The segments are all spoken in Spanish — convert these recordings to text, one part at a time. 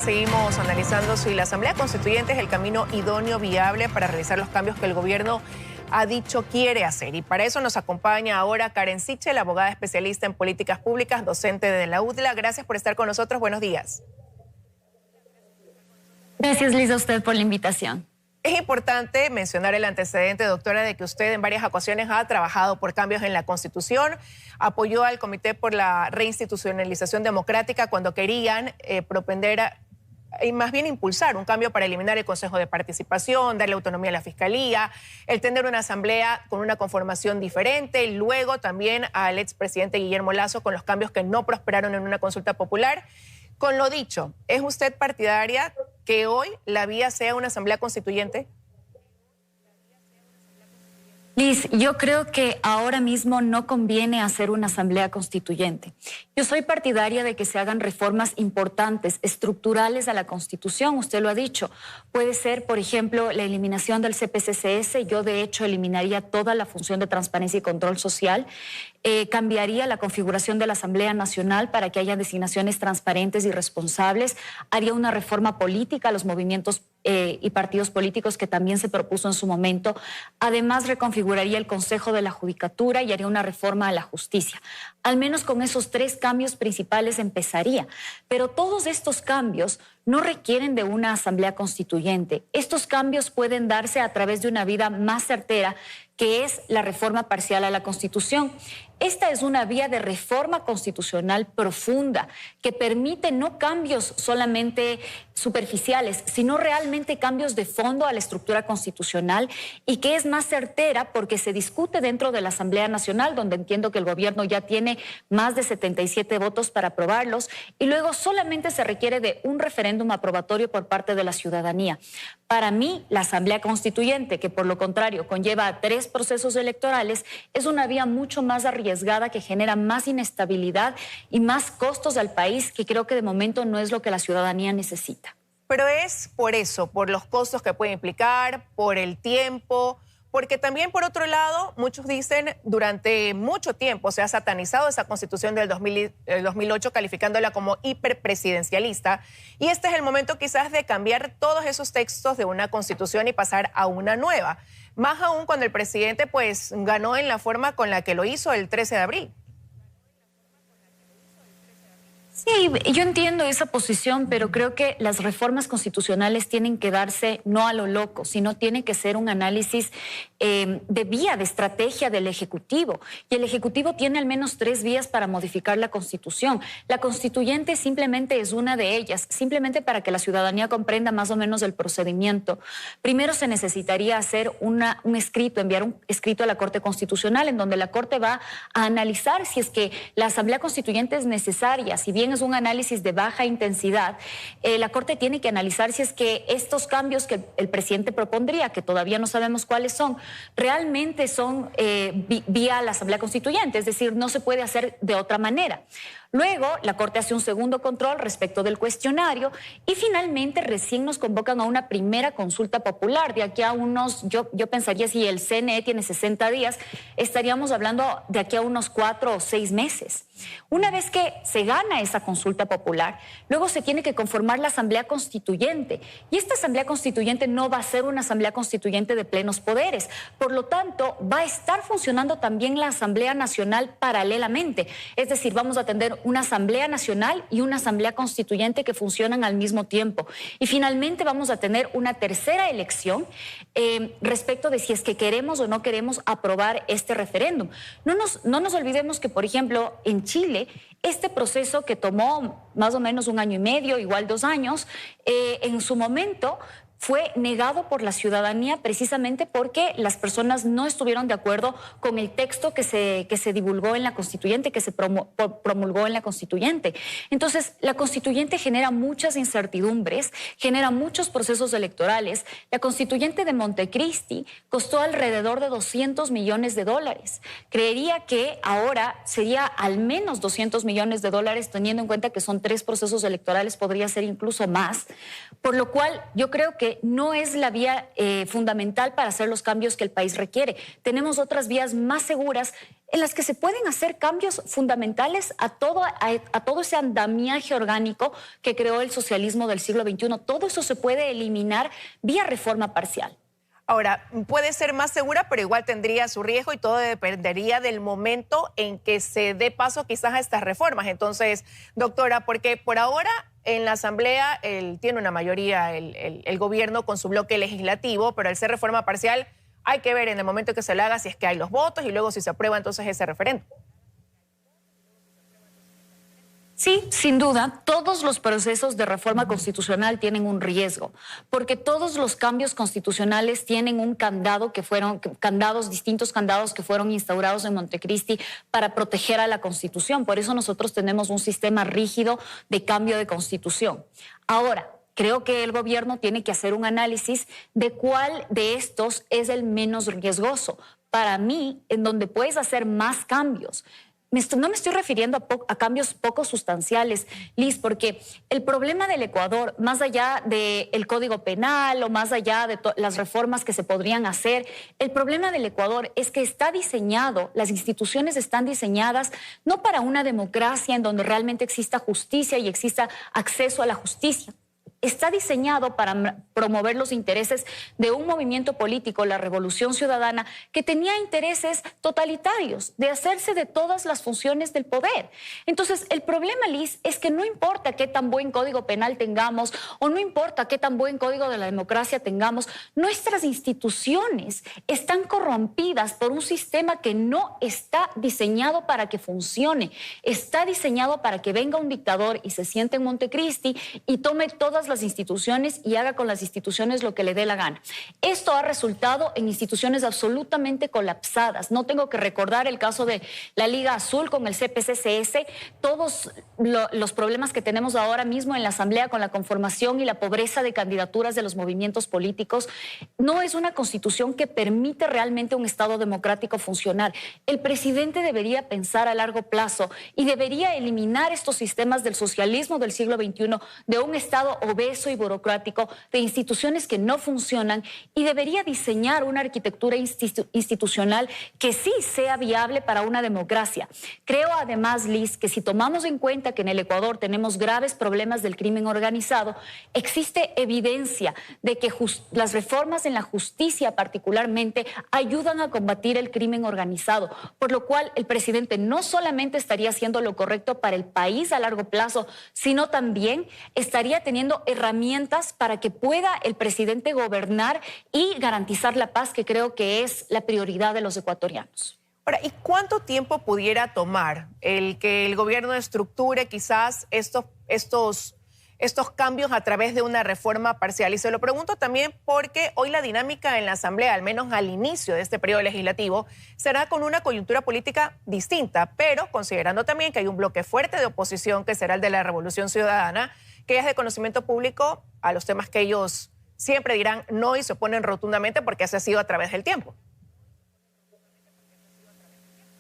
Seguimos analizando si la Asamblea Constituyente es el camino idóneo, viable para realizar los cambios que el gobierno ha dicho quiere hacer. Y para eso nos acompaña ahora Karen Sichel, abogada especialista en políticas públicas, docente de la UDLA. Gracias por estar con nosotros. Buenos días. Gracias, Liz, a usted por la invitación. Es importante mencionar el antecedente, doctora, de que usted en varias ocasiones ha trabajado por cambios en la Constitución, apoyó al Comité por la Reinstitucionalización Democrática cuando querían propender y más bien impulsar un cambio para eliminar el Consejo de Participación, darle autonomía a la Fiscalía, el tener una asamblea con una conformación diferente, y luego también al expresidente Guillermo Lasso con los cambios que no prosperaron en una consulta popular. Con lo dicho, ¿es usted partidaria que hoy la vía sea una asamblea constituyente? Liz, yo creo que ahora mismo no conviene hacer una asamblea constituyente. Yo soy partidaria de que se hagan reformas importantes, estructurales a la Constitución, usted lo ha dicho. Puede ser, por ejemplo, la eliminación del CPCCS. Yo, de hecho, eliminaría toda la función de transparencia y control social. Cambiaría la configuración de la Asamblea Nacional para que haya designaciones transparentes y responsables. Haría una reforma política a los movimientos y partidos políticos que también se propuso en su momento. Además, reconfiguraría el Consejo de la Judicatura y haría una reforma a la justicia. Al menos con esos tres cambios principales empezaría. Pero todos estos cambios no requieren de una asamblea constituyente. Estos cambios pueden darse a través de una vía más certera, que es la reforma parcial a la Constitución. Esta es una vía de reforma constitucional profunda que permite no cambios solamente superficiales, sino realmente cambios de fondo a la estructura constitucional, y que es más certera porque se discute dentro de la Asamblea Nacional, donde entiendo que el gobierno ya tiene más de 77 votos para aprobarlos, y luego solamente se requiere de un referéndum aprobatorio por parte de la ciudadanía. Para mí, la Asamblea Constituyente, que por lo contrario conlleva 3 procesos electorales, es una vía mucho más arriesgada, que genera más inestabilidad y más costos al país, que creo que de momento no es lo que la ciudadanía necesita. Pero es por eso, por los costos que puede implicar, por el tiempo, porque también, por otro lado, muchos dicen, durante mucho tiempo se ha satanizado esa Constitución del 2008, calificándola como hiperpresidencialista, y este es el momento quizás de cambiar todos esos textos de una Constitución y pasar a una nueva. Más aún cuando el presidente pues ganó en la forma con la que lo hizo el 13 de abril. Sí, yo entiendo esa posición, pero creo que las reformas constitucionales tienen que darse no a lo loco, sino tiene que ser un análisis de vía, de estrategia del Ejecutivo. Y el Ejecutivo tiene al menos 3 vías para modificar la Constitución. La Constituyente simplemente es una de ellas, simplemente para que la ciudadanía comprenda más o menos el procedimiento. Primero se necesitaría hacer un escrito, enviar un escrito a la Corte Constitucional, en donde la Corte va a analizar si es que la Asamblea Constituyente es necesaria. Si bien es un análisis de baja intensidad, la Corte tiene que analizar si es que estos cambios que el presidente propondría, que todavía no sabemos cuáles son, realmente son vía la Asamblea Constituyente, es decir, no se puede hacer de otra manera. Luego, la Corte hace un segundo control respecto del cuestionario y finalmente recién nos convocan a una primera consulta popular. De aquí a unos, yo pensaría, si el CNE tiene 60 días, estaríamos hablando de aquí a unos 4 o 6 meses. Una vez que se gana esa consulta popular, luego se tiene que conformar la Asamblea Constituyente. Y esta Asamblea Constituyente no va a ser una Asamblea Constituyente de plenos poderes. Por lo tanto, va a estar funcionando también la Asamblea Nacional paralelamente. Es decir, vamos a tener una Asamblea Nacional y una Asamblea Constituyente que funcionan al mismo tiempo. Y finalmente vamos a tener una tercera elección respecto de si es que queremos o no queremos aprobar este referéndum. No nos olvidemos que, por ejemplo, en Chile, este proceso que tomó más o menos 1 año y medio, igual 2 años, en su momento fue negado por la ciudadanía precisamente porque las personas no estuvieron de acuerdo con el texto que se divulgó en la Constituyente, que se promulgó en la Constituyente. Entonces, la Constituyente genera muchas incertidumbres, genera muchos procesos electorales. La Constituyente de Montecristi costó alrededor de $200 millones. Creería que ahora sería al menos $200 millones, teniendo en cuenta que son 3 procesos electorales, podría ser incluso más. Por lo cual, yo creo que porque no es la vía fundamental para hacer los cambios que el país requiere. Tenemos otras vías más seguras en las que se pueden hacer cambios fundamentales a todo ese andamiaje orgánico que creó el socialismo del siglo XXI. Todo eso se puede eliminar vía reforma parcial. Ahora, puede ser más segura, pero igual tendría su riesgo y todo dependería del momento en que se dé paso quizás a estas reformas. Entonces, doctora, porque por ahora en la Asamblea tiene una mayoría el gobierno con su bloque legislativo, pero al ser reforma parcial hay que ver en el momento en que se lo haga si es que hay los votos y luego si se aprueba entonces ese referendo. Sí, sin duda, todos los procesos de reforma constitucional tienen un riesgo, porque todos los cambios constitucionales tienen un candado distintos candados que fueron instaurados en Montecristi para proteger a la Constitución. Por eso nosotros tenemos un sistema rígido de cambio de Constitución. Ahora, creo que el gobierno tiene que hacer un análisis de cuál de estos es el menos riesgoso. Para mí, en donde puedes hacer más cambios. No me estoy refiriendo a cambios poco sustanciales, Liz, porque el problema del Ecuador, más allá del Código Penal o más allá de las reformas que se podrían hacer, el problema del Ecuador es que está diseñado, las instituciones están diseñadas no para una democracia en donde realmente exista justicia y exista acceso a la justicia. Está diseñado para promover los intereses de un movimiento político, la Revolución Ciudadana, que tenía intereses totalitarios de hacerse de todas las funciones del poder. Entonces, el problema, Liz, es que no importa qué tan buen código penal tengamos o no importa qué tan buen código de la democracia tengamos, nuestras instituciones están corrompidas por un sistema que no está diseñado para que funcione. Está diseñado para que venga un dictador y se siente en Montecristi y tome todas las instituciones y haga con las instituciones lo que le dé la gana. Esto ha resultado en instituciones absolutamente colapsadas. No tengo que recordar el caso de la Liga Azul con el CPCCS, todos los problemas que tenemos ahora mismo en la Asamblea con la conformación y la pobreza de candidaturas de los movimientos políticos. No es una constitución que permite realmente un Estado democrático funcional. El presidente debería pensar a largo plazo y debería eliminar estos sistemas del socialismo del siglo XXI, de un Estado obeso y burocrático, de instituciones que no funcionan, y debería diseñar una arquitectura institucional que sí sea viable para una democracia. Creo además, Liz, que si tomamos en cuenta que en el Ecuador tenemos graves problemas del crimen organizado, existe evidencia de que las reformas en la justicia particularmente ayudan a combatir el crimen organizado, por lo cual el presidente no solamente estaría haciendo lo correcto para el país a largo plazo, sino también estaría teniendo herramientas para que pueda el presidente gobernar y garantizar la paz, que creo que es la prioridad de los ecuatorianos. Ahora, ¿y cuánto tiempo pudiera tomar el que el gobierno estructure quizás estos cambios a través de una reforma parcial? Y se lo pregunto también porque hoy la dinámica en la Asamblea, al menos al inicio de este periodo legislativo, será con una coyuntura política distinta, pero considerando también que hay un bloque fuerte de oposición que será el de la Revolución Ciudadana, que es de conocimiento público a los temas que ellos siempre dirán no y se oponen rotundamente porque así ha sido a través del tiempo.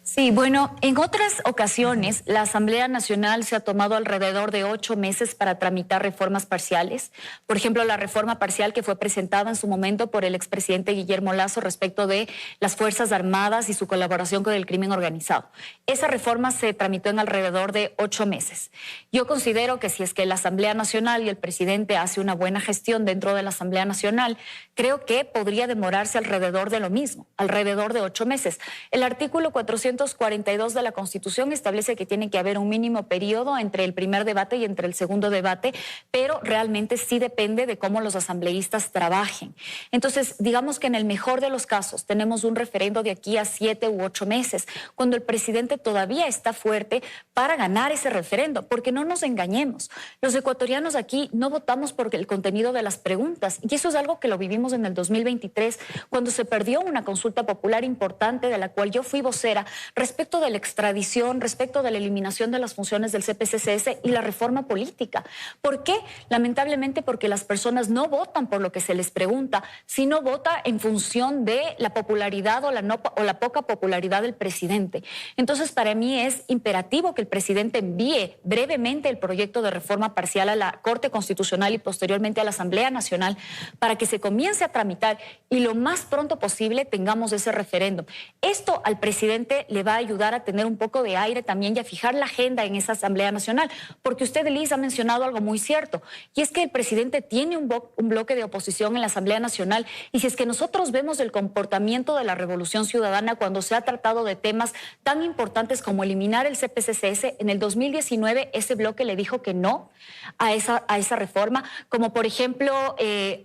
Sí, bueno, en otras ocasiones la Asamblea Nacional se ha tomado alrededor de 8 meses para tramitar reformas parciales. Por ejemplo, la reforma parcial que fue presentada en su momento por el expresidente Guillermo Lasso respecto de las Fuerzas Armadas y su colaboración con el crimen organizado. Esa reforma se tramitó en alrededor de 8 meses. Yo considero que si es que la Asamblea Nacional y el presidente hace una buena gestión dentro de la Asamblea Nacional, creo que podría demorarse alrededor de lo mismo, alrededor de 8 meses. El artículo 442 de la Constitución establece que tiene que haber un mínimo periodo entre el primer debate y entre el segundo debate, pero realmente sí depende de cómo los asambleístas trabajen. Entonces, digamos que en el mejor de los casos tenemos un referendo de aquí a 7 u 8 meses, cuando el presidente todavía está fuerte para ganar ese referendo, porque no nos engañemos. Los ecuatorianos aquí no votamos por el contenido de las preguntas, y eso es algo que lo vivimos en el 2023, cuando se perdió una consulta popular importante de la cual yo fui vocera, respecto de la extradición, respecto de la eliminación de las funciones del CPCCS y la reforma política. ¿Por qué? Lamentablemente porque las personas no votan por lo que se les pregunta, sino votan en función de la popularidad o la poca popularidad del presidente. Entonces, para mí es imperativo que el presidente envíe brevemente el proyecto de reforma parcial a la Corte Constitucional y posteriormente a la Asamblea Nacional para que se comience a tramitar y lo más pronto posible tengamos ese referéndum. Esto al presidente le va a ayudar a tener un poco de aire también y a fijar la agenda en esa Asamblea Nacional, porque usted, Liz, ha mencionado algo muy cierto, y es que el presidente tiene un bloque de oposición en la Asamblea Nacional, y si es que nosotros vemos el comportamiento de la Revolución Ciudadana cuando se ha tratado de temas tan importantes como eliminar el CPCCS, en el 2019 ese bloque le dijo que no a esa reforma, como por ejemplo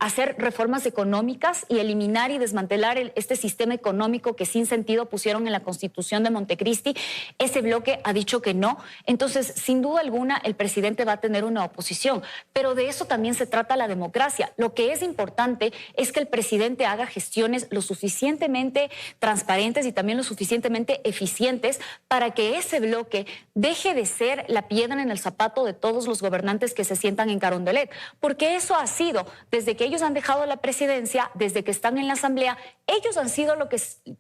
hacer reformas económicas y eliminar y desmantelar este sistema económico que sin sentido pusieron en la Constitución de Montecristi. Ese bloque ha dicho que no. Entonces, sin duda alguna, el presidente va a tener una oposición, pero de eso también se trata la democracia. Lo que es importante es que el presidente haga gestiones lo suficientemente transparentes y también lo suficientemente eficientes para que ese bloque deje de ser la piedra en el zapato de todos los gobernantes que se sientan en Carondelet, porque eso ha sido, desde que ellos han dejado la presidencia, desde que están en la Asamblea, ellos han sido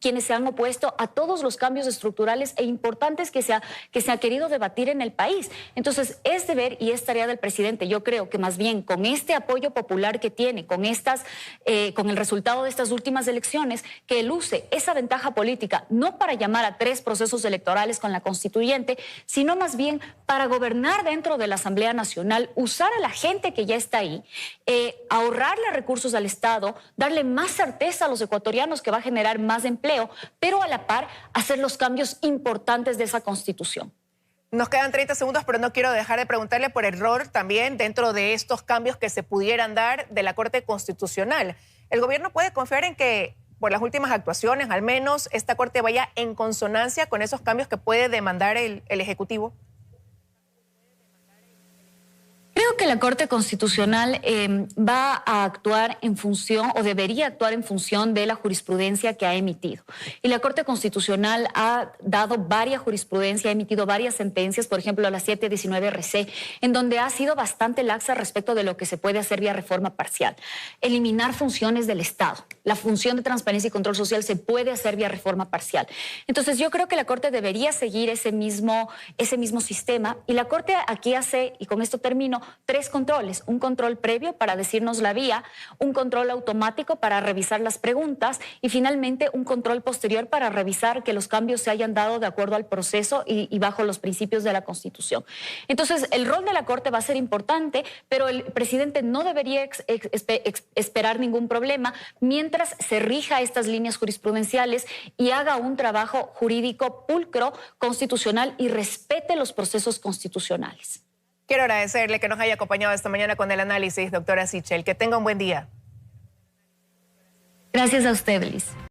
quienes se han opuesto a todos los cambios estructurales e importantes que se ha querido debatir en el país. Entonces, es deber y es tarea del presidente. Yo creo que más bien con este apoyo popular que tiene, con el resultado de estas últimas elecciones, que él use esa ventaja política, no para llamar a 3 procesos electorales con la constituyente, sino más bien para gobernar dentro de la Asamblea Nacional, usar a la gente que ya está ahí, ahorrarle recursos al Estado, darle más certeza a los ecuatorianos que va a generar más empleo, pero a la par hacer los cambios importantes de esa Constitución. Nos quedan 30 segundos, pero no quiero dejar de preguntarle por el rol también dentro de estos cambios que se pudieran dar de la Corte Constitucional. ¿El gobierno puede confiar en que por las últimas actuaciones, al menos, esta Corte vaya en consonancia con esos cambios que puede demandar el Ejecutivo? Creo que la Corte Constitucional va a actuar en función, o debería actuar en función de la jurisprudencia que ha emitido. Y la Corte Constitucional ha dado varias jurisprudencias, ha emitido varias sentencias, por ejemplo, la 719 RC, en donde ha sido bastante laxa respecto de lo que se puede hacer vía reforma parcial. Eliminar funciones del Estado. La función de transparencia y control social se puede hacer vía reforma parcial. Entonces, yo creo que la Corte debería seguir ese mismo sistema, y la Corte aquí hace, y con esto termino, 3 controles: un control previo para decirnos la vía, un control automático para revisar las preguntas y finalmente un control posterior para revisar que los cambios se hayan dado de acuerdo al proceso y bajo los principios de la Constitución. Entonces, el rol de la Corte va a ser importante, pero el presidente no debería esperar ningún problema mientras se rija estas líneas jurisprudenciales y haga un trabajo jurídico pulcro, constitucional, y respete los procesos constitucionales. Quiero agradecerle que nos haya acompañado esta mañana con el análisis, doctora Sichel. Que tenga un buen día. Gracias a usted, Liz.